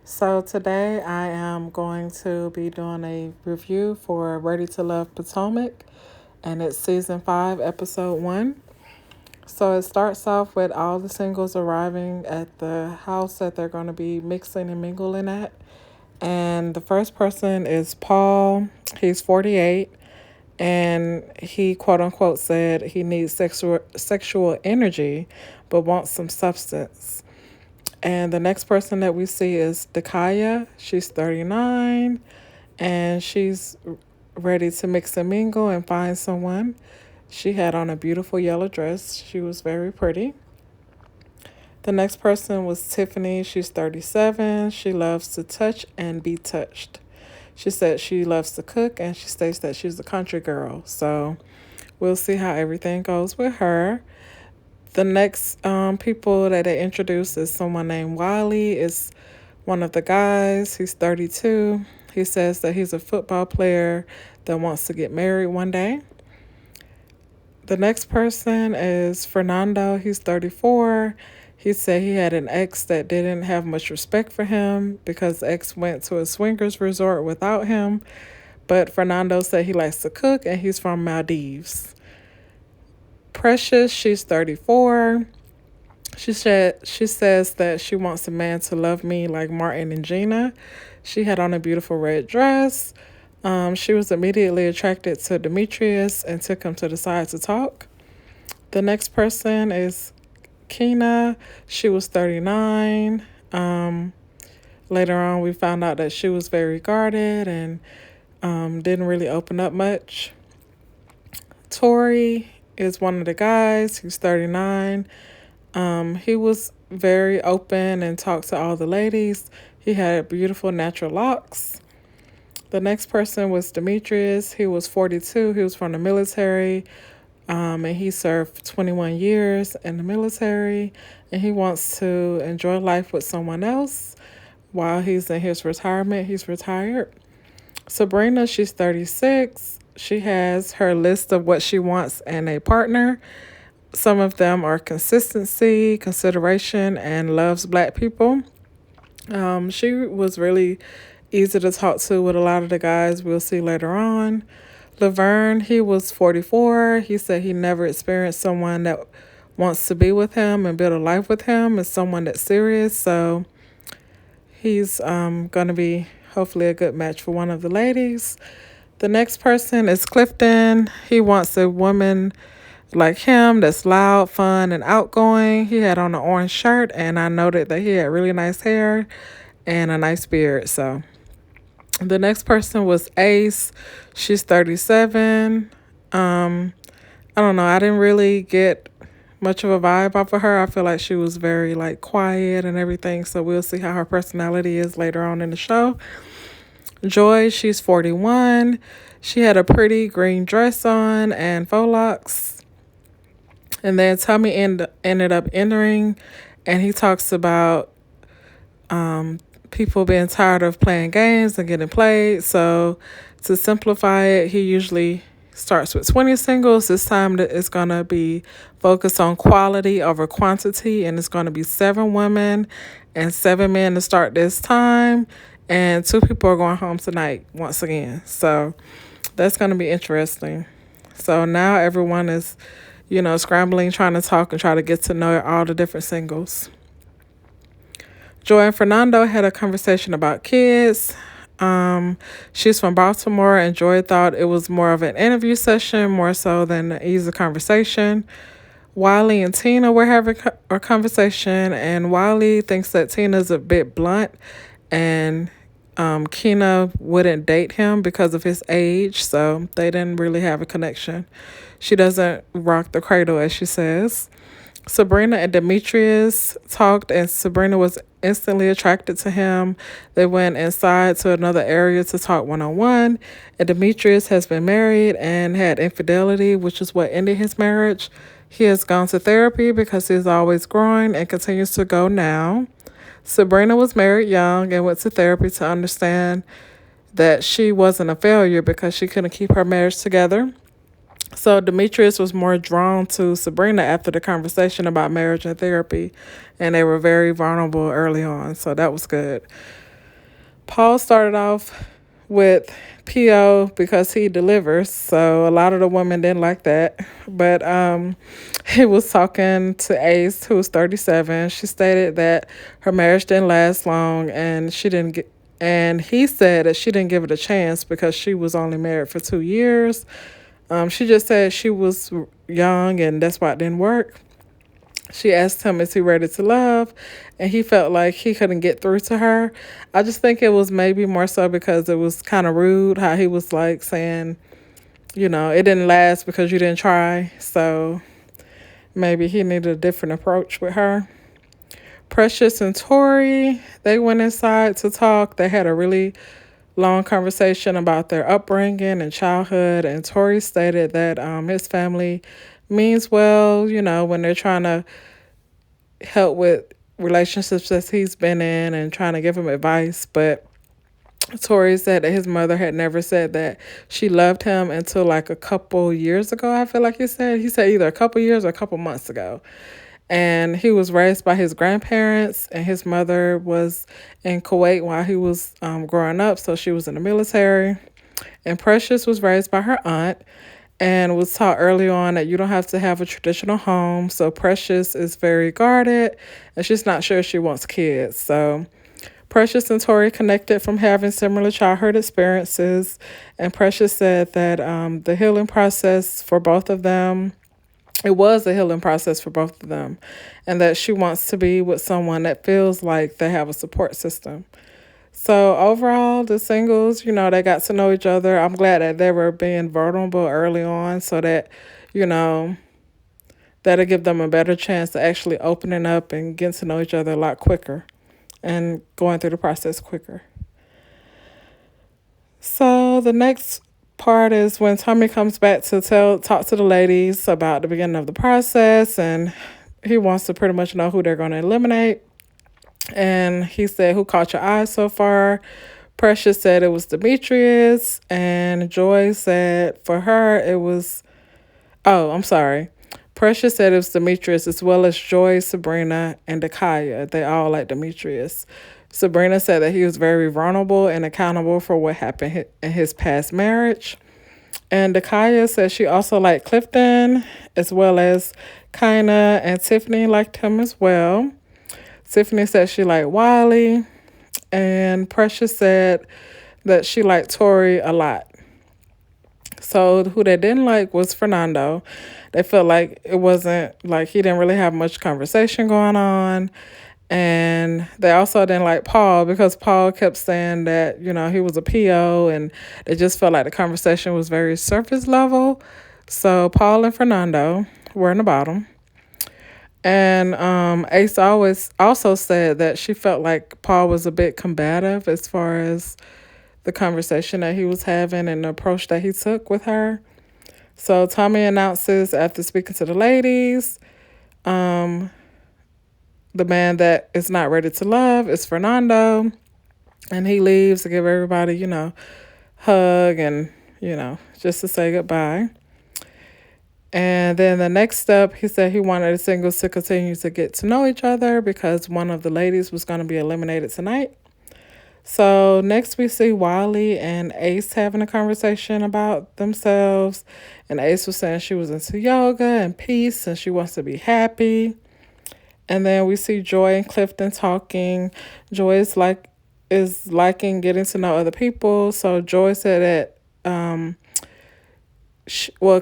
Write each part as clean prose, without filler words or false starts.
So today I am going to be doing a review for Ready to Love Potomac, and it's season 5, episode 1. So it starts off with all the singles arriving at the house that they're going to be mixing and mingling at. And the first person is Paul. He's 48, and he quote unquote said he needs sexual energy but wants some substance. And the next person that we see is Dakaya. She's 39 and she's ready to mix and mingle and find someone. She had on a beautiful yellow dress. She was very pretty. The next person was Tiffany. She's 37. She loves to touch and be touched. She said she loves to cook and she states that she's a country girl. So we'll see how everything goes with her. The next people that they introduced is someone named Wiley. Is one of the guys. He's 32. He says that he's a football player that wants to get married one day. The next person is Fernando. He's 34. He said he had an ex that didn't have much respect for him because the ex went to a swingers resort without him. But Fernando said he likes to cook and he's from Maldives. Precious, she's 34. She says that she wants a man to love me like Martin and Gina. She had on a beautiful red dress. She was immediately attracted to Demetrius and took him to the side to talk. The next person is Kina. She was 39. Later on, we found out that she was very guarded and didn't really open up much. Tori is one of the guys. He's 39. He was very open and talked to all the ladies. He had beautiful natural locks. The next person was Demetrius. He was 42. He was from the military, and he served 21 years in the military, and he wants to enjoy life with someone else while he's in his retirement. He's retired. Sabrina, she's 36. She has her list of what she wants in a partner. Some of them are consistency, consideration, and loves black people. She was really easy to talk to with a lot of the guys we'll see later on. Laverne, he was 44. He said he never experienced someone that wants to be with him and build a life with him and someone that's serious. So he's going to be hopefully a good match for one of the ladies. The next person is Clifton. He wants a woman like him that's loud, fun, and outgoing. He had on an orange shirt, and I noted that he had really nice hair and a nice beard. So the next person was Ace. She's 37. I don't know. I didn't really get much of a vibe off of her. I feel like she was very quiet and everything. So we'll see how her personality is later on in the show. Joy, she's 41. She had a pretty green dress on and faux locks. And then Tommy ended up entering, and he talks about people being tired of playing games and getting played. So to simplify it, he usually starts with 20 singles. This time it's going to be focused on quality over quantity, and it's going to be 7 women and 7 men to start this time. And 2 people are going home tonight once again. So that's going to be interesting. So now everyone is scrambling, trying to talk and try to get to know all the different singles. Joy and Fernando had a conversation about kids. She's from Baltimore, and Joy thought it was more of an interview session, more so than an easy conversation. Wiley and Tina were having a conversation, and Wiley thinks that Tina's a bit blunt, and Kina wouldn't date him because of his age, so they didn't really have a connection. She doesn't rock the cradle, as she says. Sabrina and Demetrius talked, and Sabrina was instantly attracted to him. They went inside to another area to talk one-on-one, and Demetrius has been married and had infidelity, which is what ended his marriage. He has gone to therapy because he's always growing and continues to go now. Sabrina was married young and went to therapy to understand that she wasn't a failure because she couldn't keep her marriage together. So Demetrius was more drawn to Sabrina after the conversation about marriage and therapy, and they were very vulnerable early on, so that was good. Paul started off with PO because he delivers, so a lot of the women didn't like that. But he was talking to Ace, who was 37. She stated that her marriage didn't last long, and she didn't get. And he said that she didn't give it a chance because she was only married for 2 years. She just said she was young, and that's why it didn't work. She asked him, is he ready to love? And he felt like he couldn't get through to her. I just think it was maybe more so because it was kind of rude how he was like saying, it didn't last because you didn't try. So maybe he needed a different approach with her. Precious and Tori, they went inside to talk. They had a really long conversation about their upbringing and childhood. And Tori stated that his family means well, when they're trying to help with relationships that he's been in and trying to give him advice. But Tori said that his mother had never said that she loved him until like a couple years ago. I feel like he said either a couple years or a couple months ago. And he was raised by his grandparents, and his mother was in Kuwait while he was growing up, so she was in the military. And Precious was raised by her aunt and was taught early on that you don't have to have a traditional home. So Precious is very guarded, and she's not sure she wants kids. So Precious and Tori connected from having similar childhood experiences, and Precious said that the healing process for both of them, it was a healing process for both of them, and that she wants to be with someone that feels like they have a support system. So overall, the singles, they got to know each other. I'm glad that they were being vulnerable early on so that, you know, that'll give them a better chance to actually opening up and getting to know each other a lot quicker and going through the process quicker. So the next part is when Tommy comes back to talk to the ladies about the beginning of the process, and he wants to pretty much know who they're going to eliminate. And he said, who caught your eye so far? Precious said it was Demetrius, and Joy said for her it was, oh, I'm sorry. Precious said it was Demetrius, as well as Joy, Sabrina, and Dakaya. They all like Demetrius. Sabrina said that he was very vulnerable and accountable for what happened in his past marriage. And Dakaya said she also liked Clifton, as well as Kaina and Tiffany liked him as well. Tiffany said she liked Wiley, and Precious said that she liked Tori a lot. So who they didn't like was Fernando. They felt like it wasn't, like he didn't really have much conversation going on. And they also didn't like Paul because Paul kept saying that, he was a PO, and they just felt like the conversation was very surface level. So Paul and Fernando were in the bottom. And Ace always also said that she felt like Paul was a bit combative as far as the conversation that he was having and the approach that he took with her. So Tommy announces after speaking to the ladies, the man that is not ready to love is Fernando. And he leaves to give everybody, hug and, just to say goodbye. And then the next step, he said he wanted the singles to continue to get to know each other because one of the ladies was going to be eliminated tonight. So next we see Wiley and Ace having a conversation about themselves. And Ace was saying she was into yoga and peace and she wants to be happy. And then we see Joy and Clifton talking. Joy is liking getting to know other people. So Joy said that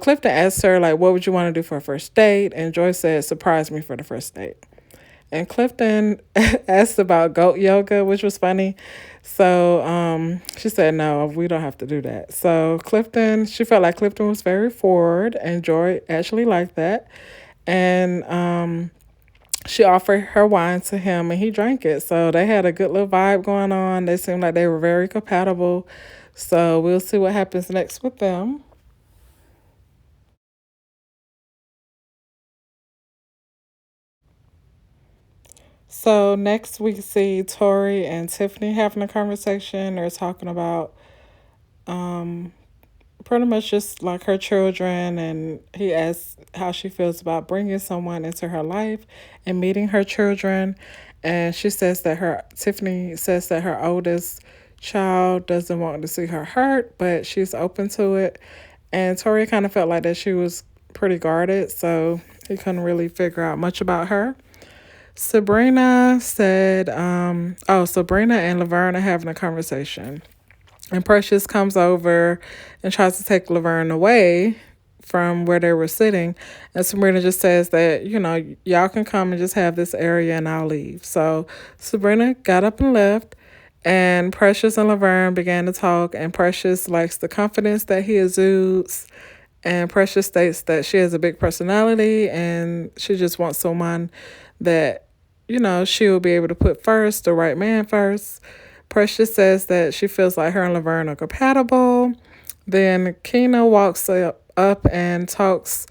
Clifton asked her, like, what would you want to do for a first date? And Joy said, surprise me for the first date. And Clifton asked about goat yoga, which was funny. So she said, no, we don't have to do that. So she felt like Clifton was very forward, and Joy actually liked that. And she offered her wine to him, and he drank it. So they had a good little vibe going on. They seemed like they were very compatible. So we'll see what happens next with them. So next we see Tori and Tiffany having a conversation. They're talking about pretty much just like her children, and he asks how she feels about bringing someone into her life and meeting her children. And Tiffany says that her oldest child doesn't want to see her hurt, but she's open to it. And Tori kind of felt like that she was pretty guarded, so he couldn't really figure out much about her. Sabrina said, Sabrina and Laverne are having a conversation. And Precious comes over and tries to take Laverne away from where they were sitting. And Sabrina just says that, y'all can come and just have this area and I'll leave. So Sabrina got up and left. And Precious and Laverne began to talk. And Precious likes the confidence that he exudes. And Precious states that she has a big personality and she just wants someone that, she will be able to put first, the right man first. Precious says that she feels like her and Laverne are compatible. Then Keena walks up and talks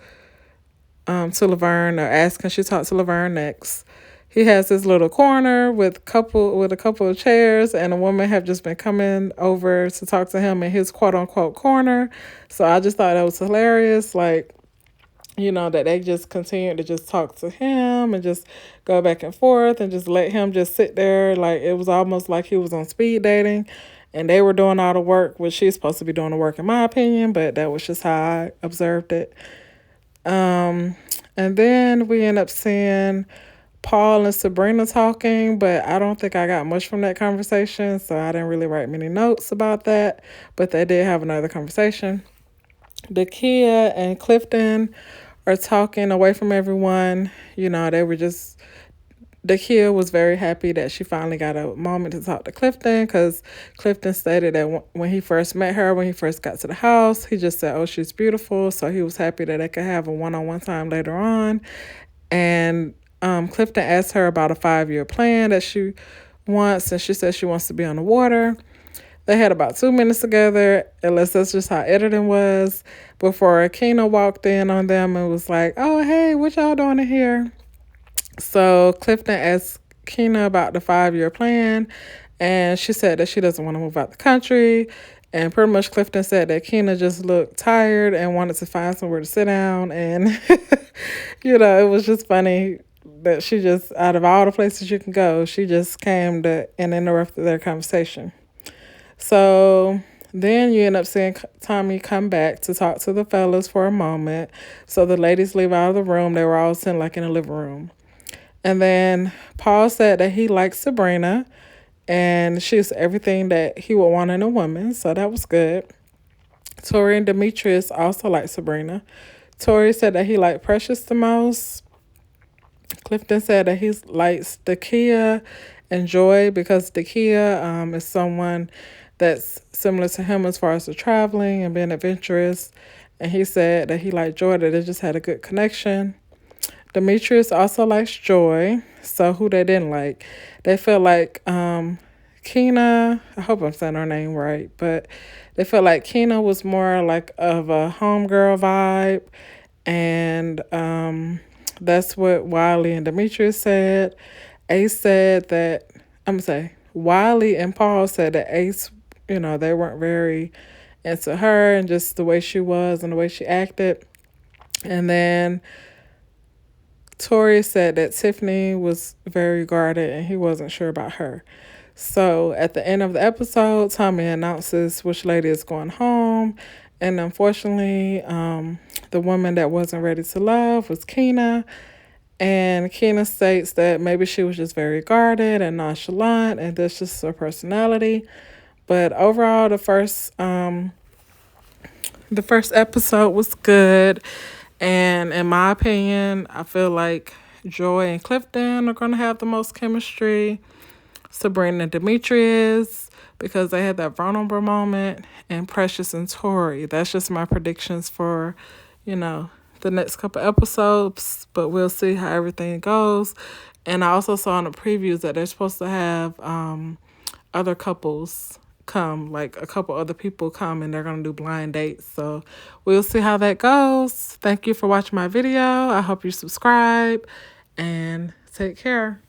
to Laverne, or asks can she talk to Laverne next. He has this little corner with a couple of chairs, and a woman have just been coming over to talk to him in his quote unquote corner. So I just thought that was hilarious. Like, that they just continued to just talk to him and just go back and forth and just let him just sit there. Like, it was almost like he was on speed dating and they were doing all the work, which she's supposed to be doing the work in my opinion, but that was just how I observed it. And then we end up seeing Paul and Sabrina talking, but I don't think I got much from that conversation, so I didn't really write many notes about that, but they did have another conversation. Dakia and Clifton are talking away from everyone. They were just... Dakia was very happy that she finally got a moment to talk to Clifton, because Clifton stated that when he first met her, when he first got to the house, he just said, oh, she's beautiful. So he was happy that they could have a one-on-one time later on. And Clifton asked her about a 5-year plan that she wants, and she said she wants to be on the water. They had about 2 minutes together, unless that's just how editing was, before Keena walked in on them and was like, oh, hey, what y'all doing in here? So Clifton asked Keena about the 5-year plan, and she said that she doesn't want to move out the country. And pretty much Clifton said that Keena just looked tired and wanted to find somewhere to sit down. And, it was just funny that she just, out of all the places you can go, she just came and interrupted their conversation. So then you end up seeing Tommy come back to talk to the fellas for a moment. So the ladies leave out of the room. They were all sitting like in a living room. And then Paul said that he likes Sabrina and she's everything that he would want in a woman. So that was good. Tori and Demetrius also like Sabrina. Tori said that he liked Precious the most. Clifton said that he likes Dakia and Joy because Dakia is someone that's similar to him as far as the traveling and being adventurous. And he said that he liked Joy, that they just had a good connection. Demetrius also likes Joy. So who they didn't like? They felt like Keena, I hope I'm saying her name right, but they felt like Keena was more like of a homegirl vibe. And that's what Wiley and Demetrius said. Ace said that, Wiley and Paul said that Ace, they weren't very into her and just the way she was and the way she acted. And then Tori said that Tiffany was very guarded and he wasn't sure about her. So at the end of the episode, Tommy announces which lady is going home. And unfortunately, the woman that wasn't ready to love was Keena. And Keena states that maybe she was just very guarded and nonchalant, and that's just her personality. But overall, the first episode was good. And in my opinion, I feel like Joy and Clifton are going to have the most chemistry. Sabrina and Demetrius, because they had that vulnerable moment. And Precious and Tori. That's just my predictions for, the next couple episodes. But we'll see how everything goes. And I also saw in the previews that they're supposed to have other couples come, like a couple other people come, and they're going to do blind dates. So we'll see how that goes. Thank you for watching my video. I hope you subscribe and take care.